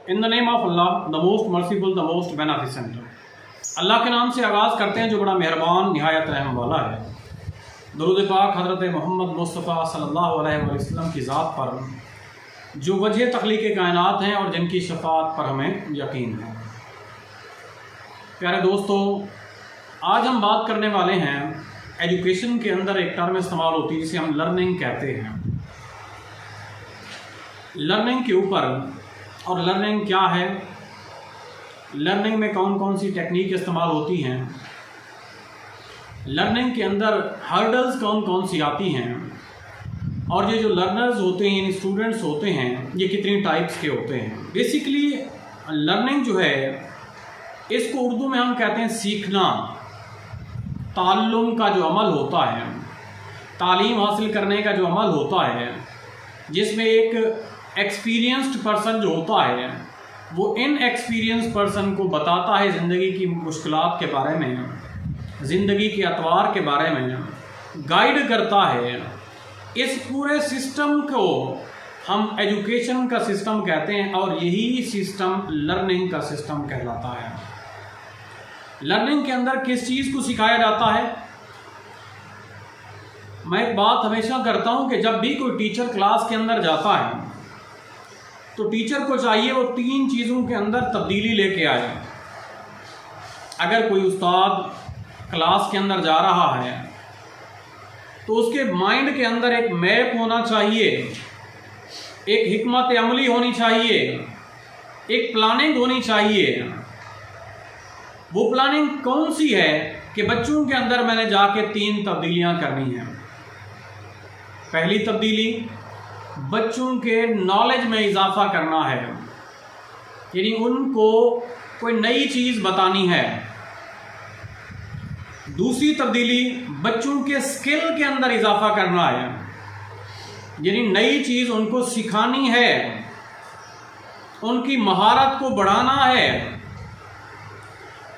In the name of Allah the most merciful the most beneficent. Allah के नाम से आगाज़ करते हैं जो बड़ा मेहरबान निहायत रहम वाला है। दरूद पाक हज़रत मोहम्मद मुस्तफ़ा सल्लल्लाहु अलैहि वसल्लम की ज़ात पर जो वजह तख्लीक़ कायनात हैं और जिनकी शफ़ाअत पर हमें यकीन है। प्यारे दोस्तों, आज हम बात करने वाले हैं एजुकेशन के अंदर एक टर्म इस्तेमाल होती है जिसे हम लर्निंग कहते हैं। लर्निंग के ऊपर और लर्निंग क्या है, लर्निंग में कौन कौन सी टेक्निक इस्तेमाल होती हैं, लर्निंग के अंदर हर्डल्स कौन कौन सी आती हैं, और ये जो लर्नर्स होते हैं यानी स्टूडेंट्स होते हैं ये कितनी टाइप्स के होते हैं। बेसिकली लर्निंग जो है इसको उर्दू में हम कहते हैं सीखना, ताल्लुम का जो अमल होता है, तालीम हासिल करने का जो अमल होता है, जिसमें एक एक्सपीरियंस्ड पर्सन जो होता है वो इन एक्सपीरियंस पर्सन को बताता है ज़िंदगी की मुश्किलात के बारे में, ज़िंदगी के अतवार के बारे में गाइड करता है। इस पूरे सिस्टम को हम एजुकेशन का सिस्टम कहते हैं और यही सिस्टम लर्निंग का सिस्टम कहलाता है। लर्निंग के अंदर किस चीज़ को सिखाया जाता है? मैं एक बात हमेशा करता हूं कि जब भी कोई टीचर क्लास के अंदर जाता है तो टीचर को चाहिए वो तीन चीज़ों के अंदर तब्दीली लेके आए। अगर कोई उस्ताद क्लास के अंदर जा रहा है तो उसके माइंड के अंदर एक मैप होना चाहिए, एक हिकमत अमली होनी चाहिए, एक प्लानिंग होनी चाहिए। वो प्लानिंग कौन सी है कि बच्चों के अंदर मैंने जाके तीन तब्दीलियां करनी हैं। पहली तब्दीली बच्चों के नॉलेज में इजाफा करना है, यानी उनको कोई नई चीज़ बतानी है। दूसरी तब्दीली बच्चों के स्किल के अंदर इजाफा करना है, यानी नई चीज़ उनको सिखानी है, उनकी महारत को बढ़ाना है।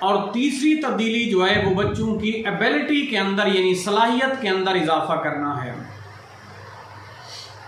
और तीसरी तब्दीली जो है वो बच्चों की एबिलिटी के अंदर यानी सलाहियत के अंदर इजाफा करना है।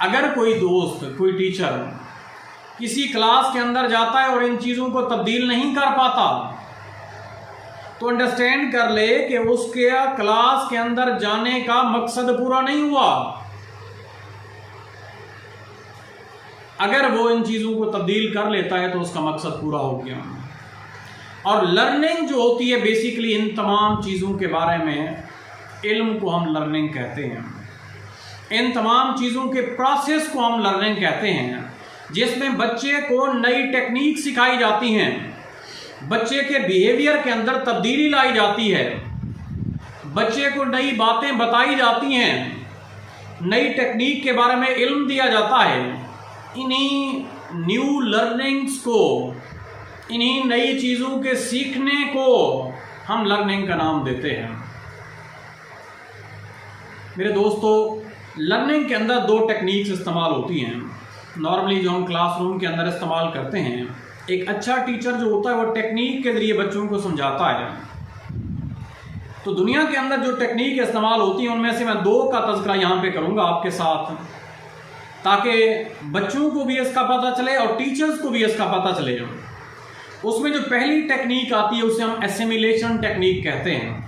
अगर कोई दोस्त, कोई टीचर किसी क्लास के अंदर जाता है और इन चीज़ों को तब्दील नहीं कर पाता तो अंडरस्टैंड कर ले कि उसके क्लास के अंदर जाने का मकसद पूरा नहीं हुआ। अगर वो इन चीज़ों को तब्दील कर लेता है तो उसका मकसद पूरा हो गया। और लर्निंग जो होती है बेसिकली इन तमाम चीज़ों के बारे में इल्म को हम लर्निंग कहते हैं। इन तमाम चीज़ों के प्रोसेस को हम लर्निंग कहते हैं, जिसमें बच्चे को नई टेक्निक सिखाई जाती हैं, बच्चे के बिहेवियर के अंदर तब्दीली लाई जाती है, बच्चे को नई बातें बताई जाती हैं, नई टेक्निक के बारे में इल्म दिया जाता है। इन्हीं न्यू लर्निंग्स को, इन्हीं नई चीज़ों के सीखने को हम लर्निंग का नाम देते हैं। मेरे दोस्तों, लर्निंग के अंदर दो टेक्निक्स इस्तेमाल होती हैं नॉर्मली जो हम क्लासरूम के अंदर इस्तेमाल करते हैं। एक अच्छा टीचर जो होता है वो टेक्निक के ज़रिए बच्चों को समझाता है। तो दुनिया के अंदर जो टेक्निक इस्तेमाल होती हैं उनमें से मैं दो का तज़किरा यहाँ पे करूँगा आपके साथ, ताकि बच्चों को भी इसका पता चले और टीचर्स को भी इसका पता चले। उसमें जो पहली टेक्निक आती है उसे हम एसिमिलेशन टेक्निक कहते हैं।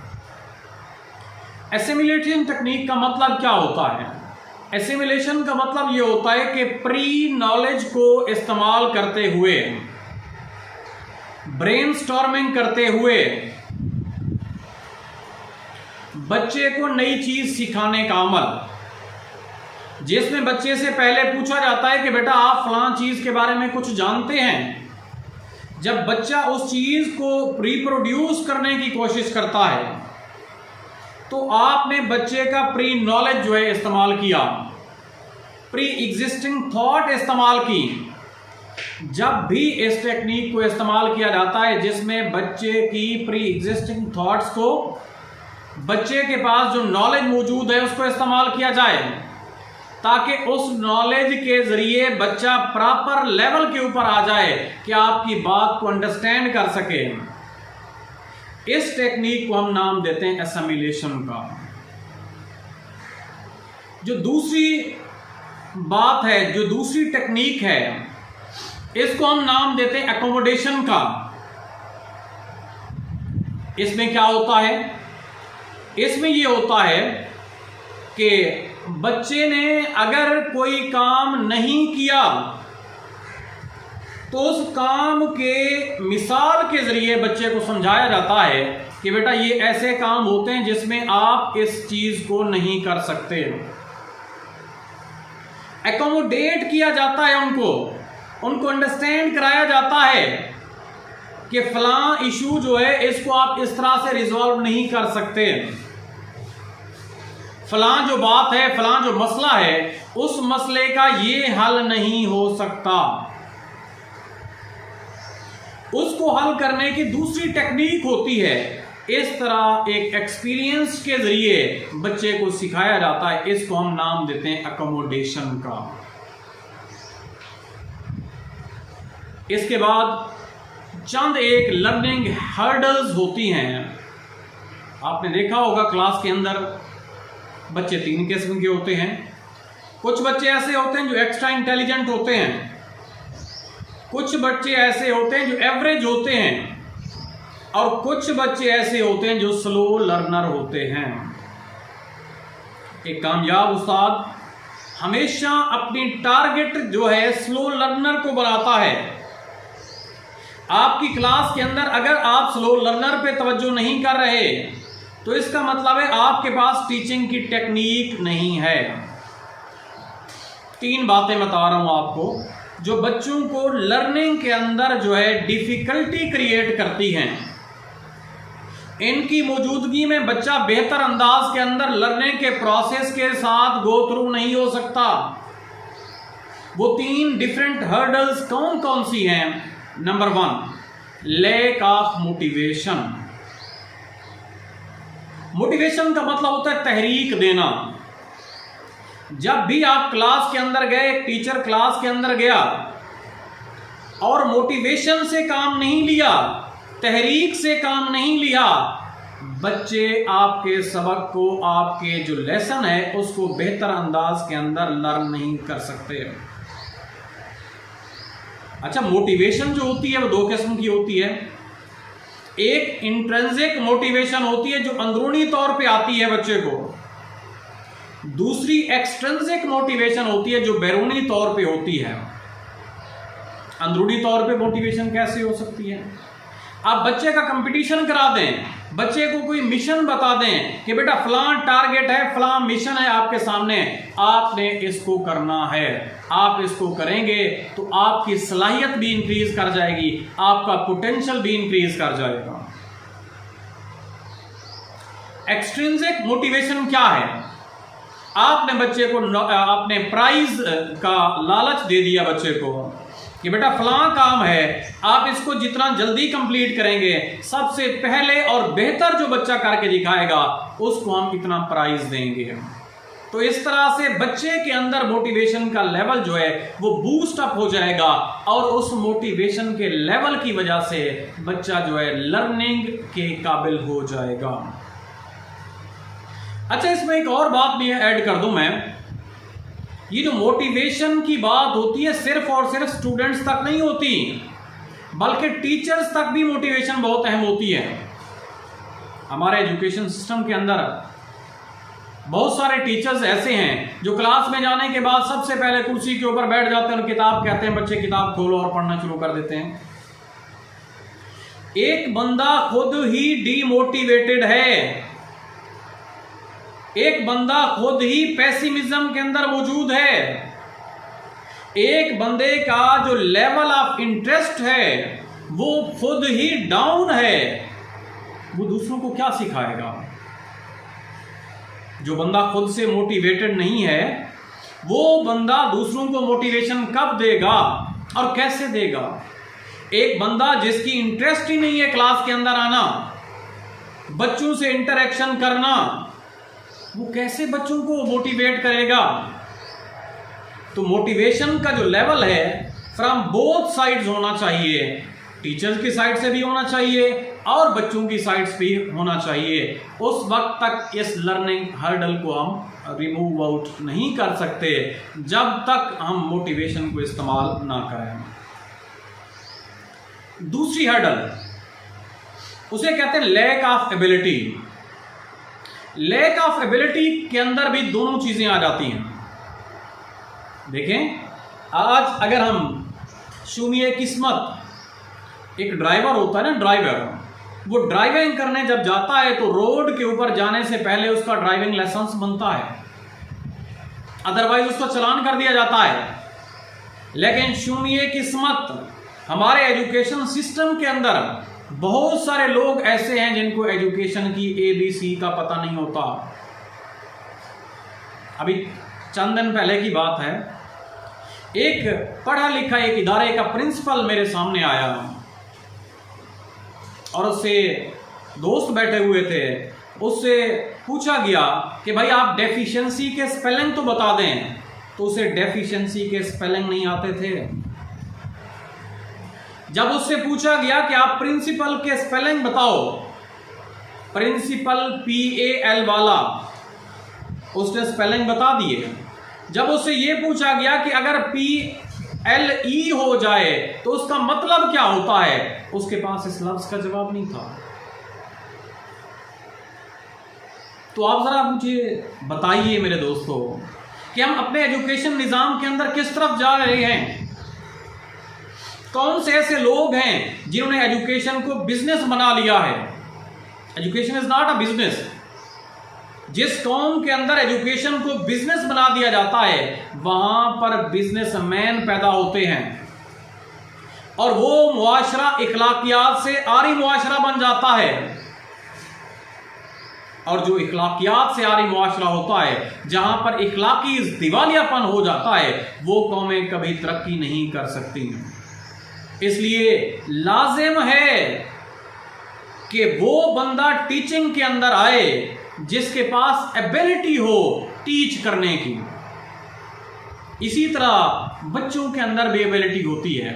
एसिमिलेशन टेक्निक का मतलब क्या होता है? एसिमिलेशन का मतलब ये होता है कि प्री नॉलेज को इस्तेमाल करते हुए, ब्रेनस्टॉर्मिंग करते हुए बच्चे को नई चीज सिखाने का अमल, जिसमें बच्चे से पहले पूछा जाता है कि बेटा आप फलां चीज के बारे में कुछ जानते हैं। जब बच्चा उस चीज को रिप्रोड्यूस करने की कोशिश करता है तो आपने बच्चे का प्री नॉलेज जो है इस्तेमाल किया, प्री एग्जिस्टिंग थॉट इस्तेमाल की। जब भी इस टेक्निक को इस्तेमाल किया जाता है जिसमें बच्चे की प्री एग्जिस्टिंग थॉट्स को, बच्चे के पास जो नॉलेज मौजूद है उसको इस्तेमाल किया जाए, ताकि उस नॉलेज के जरिए बच्चा प्रॉपर लेवल के ऊपर आ जाए कि आपकी बात को अंडरस्टैंड कर सके। इस टेक्निक को हम नाम देते हैं एसिमिलेशन का। जो दूसरी बात है, जो दूसरी टेक्निक है इसको हम नाम देते हैं एकोमोडेशन का। इसमें क्या होता है? इसमें ये होता है कि बच्चे ने अगर कोई काम नहीं किया तो उस काम के मिसाल के जरिए बच्चे को समझाया जाता है कि बेटा ये ऐसे काम होते हैं जिसमें आप इस चीज को नहीं कर सकते। एकोमोडेट किया जाता है, उनको अंडरस्टैंड कराया जाता है कि फलां इशू जो है इसको आप इस तरह से रिजॉल्व नहीं कर सकते, फलां जो बात है, फलां जो मसला है, उस मसले का ये हल नहीं हो सकता। उसको हल करने की दूसरी टेक्निक होती है। इस तरह एक एक्सपीरियंस के जरिए बच्चे को सिखाया जाता है। इसको हम नाम देते हैं अकोमोडेशन का। इसके बाद चंद एक लर्निंग हर्डल्स होती हैं। आपने देखा होगा क्लास के अंदर बच्चे 3 किस्म के होते हैं। कुछ बच्चे ऐसे होते हैं जो एक्स्ट्रा इंटेलिजेंट होते हैं, कुछ बच्चे ऐसे होते हैं जो एवरेज होते हैं, और कुछ बच्चे ऐसे होते हैं जो स्लो लर्नर होते हैं। एक कामयाब उस्ताद हमेशा अपनी टारगेट जो है स्लो लर्नर को बनाता है। आपकी क्लास के अंदर अगर आप स्लो लर्नर पे तवज्जो नहीं कर रहे तो इसका मतलब है आपके पास टीचिंग की टेक्निक नहीं है। 3 बातें बता रहा हूं आपको जो बच्चों को लर्निंग के अंदर जो है डिफिकल्टी क्रिएट करती हैं। इनकी मौजूदगी में बच्चा बेहतर अंदाज के अंदर लर्निंग के प्रोसेस के साथ गो थ्रू नहीं हो सकता। वो 3 डिफरेंट हर्डल्स कौन कौन सी हैं? Number 1, lack of motivation. Motivation का मतलब होता है तहरीक देना। जब भी आप क्लास के अंदर गए, एक टीचर क्लास के अंदर गया और मोटिवेशन से काम नहीं लिया, तहरीक से काम नहीं लिया, बच्चे आपके सबक को, आपके जो लेसन है उसको बेहतर अंदाज के अंदर लर्न नहीं कर सकते। अच्छा, मोटिवेशन जो होती है वो 2 किस्म की होती है। एक इंट्रिंसिक मोटिवेशन होती है जो अंदरूनी तौर पे आती है बच्चे को। दूसरी एक्सट्रिंसिक मोटिवेशन होती है जो बैरूनी तौर पे होती है। अंदरूनी तौर पे मोटिवेशन कैसे हो सकती है? आप बच्चे का कंपटीशन करा दें, बच्चे को कोई मिशन बता दें कि बेटा फलां टारगेट है, फलां मिशन है आपके सामने, आपने इसको करना है, आप इसको करेंगे तो आपकी सलाहियत भी इंक्रीज कर जाएगी, आपका पोटेंशियल भी इंक्रीज कर जाएगा। एक्सट्रिंसिक मोटिवेशन क्या है? आपने बच्चे को आपने प्राइज का लालच दे दिया बच्चे को कि बेटा फलां काम है, आप इसको जितना जल्दी कंप्लीट करेंगे, सबसे पहले और बेहतर जो बच्चा करके दिखाएगा उसको हम इतना प्राइज देंगे। तो इस तरह से बच्चे के अंदर मोटिवेशन का लेवल जो है वो बूस्ट अप हो जाएगा और उस मोटिवेशन के लेवल की वजह से बच्चा जो है लर्निंग के काबिल हो जाएगा। अच्छा, इसमें एक और बात भी ऐड कर दूं मैं। ये जो मोटिवेशन की बात होती है सिर्फ और सिर्फ स्टूडेंट्स तक नहीं होती, बल्कि टीचर्स तक भी मोटिवेशन बहुत अहम होती है। हमारे एजुकेशन सिस्टम के अंदर बहुत सारे टीचर्स ऐसे हैं जो क्लास में जाने के बाद सबसे पहले कुर्सी के ऊपर बैठ जाते हैं और किताब कहते हैं बच्चे किताब खोलो और पढ़ना शुरू कर देते हैं। एक बंदा खुद ही डीमोटिवेटेड है, एक बंदा खुद ही पेसिमिज्म के अंदर मौजूद है, एक बंदे का जो लेवल ऑफ इंटरेस्ट है वो खुद ही डाउन है, वो दूसरों को क्या सिखाएगा? जो बंदा खुद से मोटिवेटेड नहीं है वो बंदा दूसरों को मोटिवेशन कब देगा और कैसे देगा? एक बंदा जिसकी इंटरेस्ट ही नहीं है क्लास के अंदर आना, बच्चों से इंटरेक्शन करना, वो कैसे बच्चों को मोटिवेट करेगा? तो मोटिवेशन का जो लेवल है फ्रॉम बोथ साइड्स होना चाहिए, टीचर्स की साइड से भी होना चाहिए और बच्चों की साइड से भी होना चाहिए। उस वक्त तक इस लर्निंग हर्डल को हम रिमूव आउट नहीं कर सकते जब तक हम मोटिवेशन को इस्तेमाल ना करें। दूसरी हर्डल उसे कहते हैं lack of ability. Lack of ability के अंदर भी दोनों चीजें आ जाती हैं। देखें, आज अगर हम शुमिए किस्मत, एक ड्राइवर होता है ना, ड्राइवर, वो ड्राइविंग करने जब जाता है तो रोड के ऊपर जाने से पहले उसका ड्राइविंग लाइसेंस बनता है, अदरवाइज उसको चालान कर दिया जाता है। लेकिन शुमिए किस्मत, हमारे एजुकेशन सिस्टम के अंदर बहुत सारे लोग ऐसे हैं जिनको एजुकेशन की ABC का पता नहीं होता। अभी चंद दिन पहले की बात है, एक पढ़ा लिखा एक इदारे का प्रिंसिपल मेरे सामने आया और उससे दोस्त बैठे हुए थे। उससे पूछा गया कि भाई आप डेफिशिएंसी के स्पेलिंग तो बता दें, तो उसे डेफिशिएंसी के स्पेलिंग नहीं आते थे। जब उससे पूछा गया कि आप प्रिंसिपल के स्पेलिंग बताओ, प्रिंसिपल PAL वाला, उसने स्पेलिंग बता दिए। जब उससे यह पूछा गया कि अगर PLE हो जाए तो उसका मतलब क्या होता है, उसके पास इस लफ्ज का जवाब नहीं था। तो आप जरा मुझे बताइए मेरे दोस्तों कि हम अपने एजुकेशन निजाम के अंदर किस तरफ जा रहे हैं। कौन से ऐसे लोग हैं जिन्होंने एजुकेशन को बिजनेस बना लिया है। Education is not a business. जिस कौम के अंदर एजुकेशन को बिजनेस बना दिया जाता है, वहां पर बिजनेसमैन पैदा होते हैं और वो मुआशरा इखलाकियात से आरी मुआशरा बन जाता है। और जो इखलाकियात से आरी मुआशरा होता है, जहां पर इखलाकी दिवालियापन हो जाता है, वो कौमें कभी तरक्की नहीं कर सकती। इसलिए लाजिम है कि वो बंदा टीचिंग के अंदर आए जिसके पास एबिलिटी हो टीच करने की। इसी तरह बच्चों के अंदर भी एबिलिटी होती है।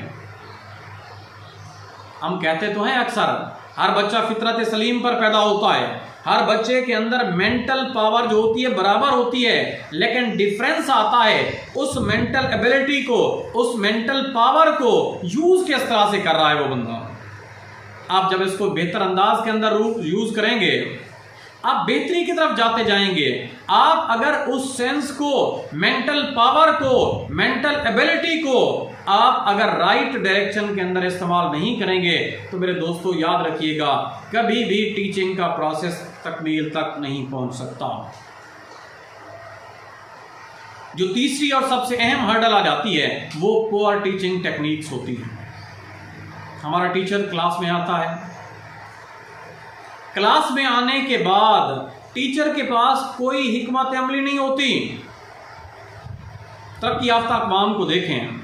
हम कहते तो हैं अक्सर, हर बच्चा फितरत सलीम पर पैदा होता है, हर बच्चे के अंदर मेंटल पावर जो होती है बराबर होती है, लेकिन डिफरेंस आता है उस मेंटल एबिलिटी को, उस मेंटल पावर को यूज किस तरह से कर रहा है वो बंदा। आप जब इसको बेहतर अंदाज के अंदर यूज करेंगे, आप बेहतरी की तरफ जाते जाएंगे। आप अगर उस सेंस को, मेंटल पावर को, मेंटल एबिलिटी को आप अगर राइट डायरेक्शन के अंदर इस्तेमाल नहीं करेंगे तो मेरे दोस्तों याद रखिएगा, कभी भी टीचिंग का प्रोसेस तकमील तक नहीं पहुंच सकता। जो तीसरी और सबसे अहम हर्डल आ जाती है वो पुअर टीचिंग टेक्निक्स होती है। हमारा टीचर क्लास में आता है, क्लास में आने के बाद टीचर के पास कोई हिकमत अमली नहीं होती। तरक्की याफ्ता अक़वाम को देखें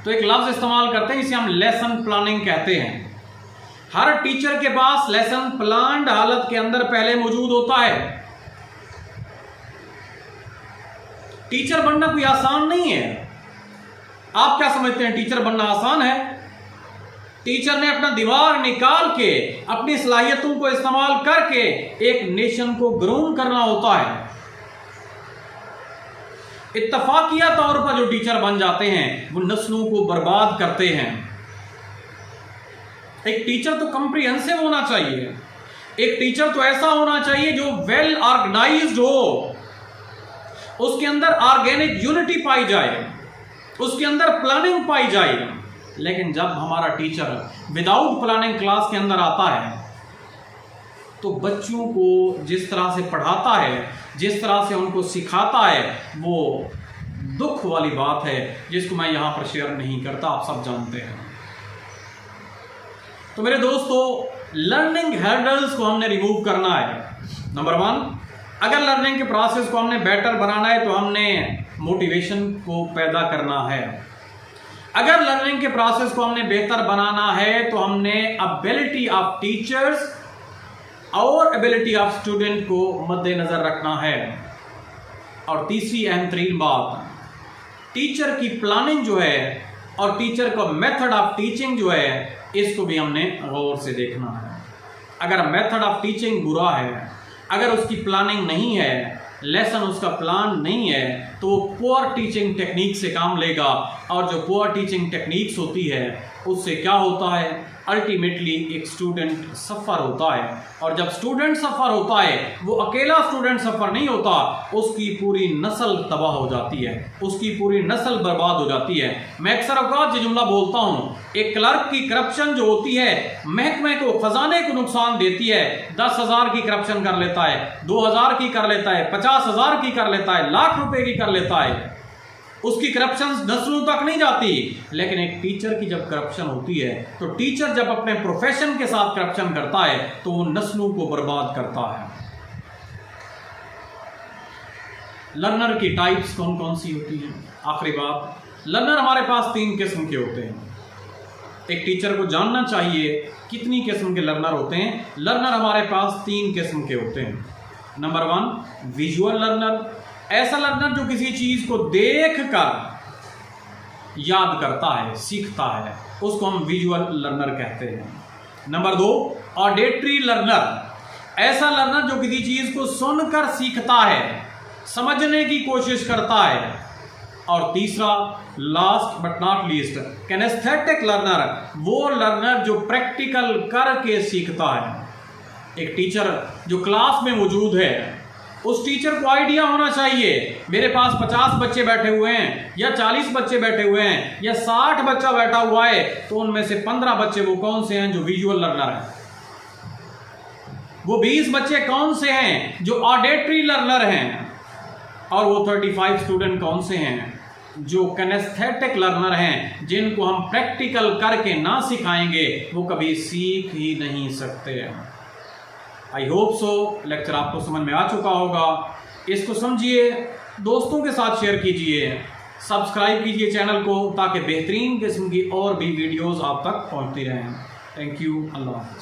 तो एक लफ्ज इस्तेमाल करते हैं, इसे हम लेसन प्लानिंग कहते हैं। हर टीचर के पास लेसन प्लान्ड हालत के अंदर पहले मौजूद होता है। टीचर बनना कोई आसान नहीं है। आप क्या समझते हैं टीचर बनना आसान है? टीचर ने अपना दिमाग निकाल के, अपनी सलाहियतों को इस्तेमाल करके एक नेशन को ग्रूम करना होता है। इत्तफाकिया तौर पर जो टीचर बन जाते हैं वो नस्लों को बर्बाद करते हैं। एक टीचर तो कंप्रिहेंसिव होना चाहिए। एक टीचर तो ऐसा होना चाहिए जो वेल ऑर्गेनाइज्ड हो, उसके अंदर ऑर्गेनिक यूनिटी पाई जाए, उसके अंदर प्लानिंग पाई जाए। लेकिन जब हमारा टीचर विदाउट प्लानिंग क्लास के अंदर आता है तो बच्चों को जिस तरह से पढ़ाता है, जिस तरह से उनको सिखाता है, वो दुख वाली बात है जिसको मैं यहां पर शेयर नहीं करता, आप सब जानते हैं। तो मेरे दोस्तों, लर्निंग हर्डल्स को हमने रिमूव करना है। नंबर 1, अगर लर्निंग के प्रोसेस को हमने बेटर बनाना है तो हमने मोटिवेशन को पैदा करना है। अगर लर्निंग के प्रोसेस को हमने बेहतर बनाना है तो हमने एबिलिटी ऑफ टीचर्स और एबिलिटी ऑफ स्टूडेंट को मद्देनजर रखना है। और तीसरी अहम तरीन बात, टीचर की प्लानिंग जो है और टीचर का मेथड ऑफ टीचिंग जो है, इसको भी हमने गौर से देखना है। अगर मेथड ऑफ टीचिंग बुरा है, अगर उसकी प्लानिंग नहीं है, लेसन उसका प्लान नहीं है, तो पुअर टीचिंग टेक्निक से काम लेगा। और जो पुअर टीचिंग टेक्निक्स होती है उससे क्या होता है, अल्टीमेटली एक स्टूडेंट सफ़र होता है। और जब स्टूडेंट सफ़र होता है, वो अकेला स्टूडेंट सफ़र नहीं होता, उसकी पूरी नस्ल तबाह हो जाती है, उसकी पूरी नस्ल बर्बाद हो जाती है। मैं अक्सर औकात ये जुमला बोलता हूँ, एक क्लर्क की करप्शन जो होती है महकमे को, खजाने को नुकसान देती है। 10,000 की करप्शन कर लेता है, 2,000 की कर लेता है, 50,000 की कर लेता है, लाख रुपए की कर लेता है, उसकी करप्शन नस्लों तक नहीं जाती। लेकिन एक टीचर की जब करप्शन होती है, तो टीचर जब अपने प्रोफेशन के साथ करप्शन करता है तो वो नस्लों को बर्बाद करता है। लर्नर की टाइप्स कौन कौन सी होती हैं? आखिरी बात, लर्नर हमारे पास 3 किस्म के होते हैं। एक टीचर को जानना चाहिए कितनी किस्म के लर्नर होते हैं। लर्नर हमारे पास 3 किस्म के होते हैं। नंबर 1, विजुअल लर्नर, ऐसा लर्नर जो किसी चीज को देखकर याद करता है, सीखता है, उसको हम विजुअल लर्नर कहते हैं। नंबर 2, ऑडिटरी लर्नर, ऐसा लर्नर जो किसी चीज को सुनकर सीखता है, समझने की कोशिश करता है। और तीसरा, last but not least, kinaesthetic learner, वो लर्नर जो प्रैक्टिकल करके सीखता है। एक टीचर जो क्लास में मौजूद है, उस टीचर को आइडिया होना चाहिए, मेरे पास 50 बच्चे बैठे हुए हैं या 40 बच्चे बैठे हुए हैं या 60 बच्चा बैठा हुआ है, तो उनमें से 15 बच्चे वो कौन से हैं जो विजुअल लर्नर हैं, वो 20 बच्चे कौन से हैं जो ऑडिटरी लर्नर हैं, और वो 35 स्टूडेंट कौन से हैं जो किनेस्थेटिक लर्नर हैं, जिनको हम प्रैक्टिकल करके ना सिखाएंगे वो कभी सीख ही नहीं सकते हैं। आई होप सो लेक्चर आपको समझ में आ चुका होगा। इसको समझिए, दोस्तों के साथ शेयर कीजिए, सब्सक्राइब कीजिए चैनल को, ताकि बेहतरीन किस्म की और भी वीडियोस आप तक पहुंचती रहें। थैंक यू, अल्लाह हाफ़िज़।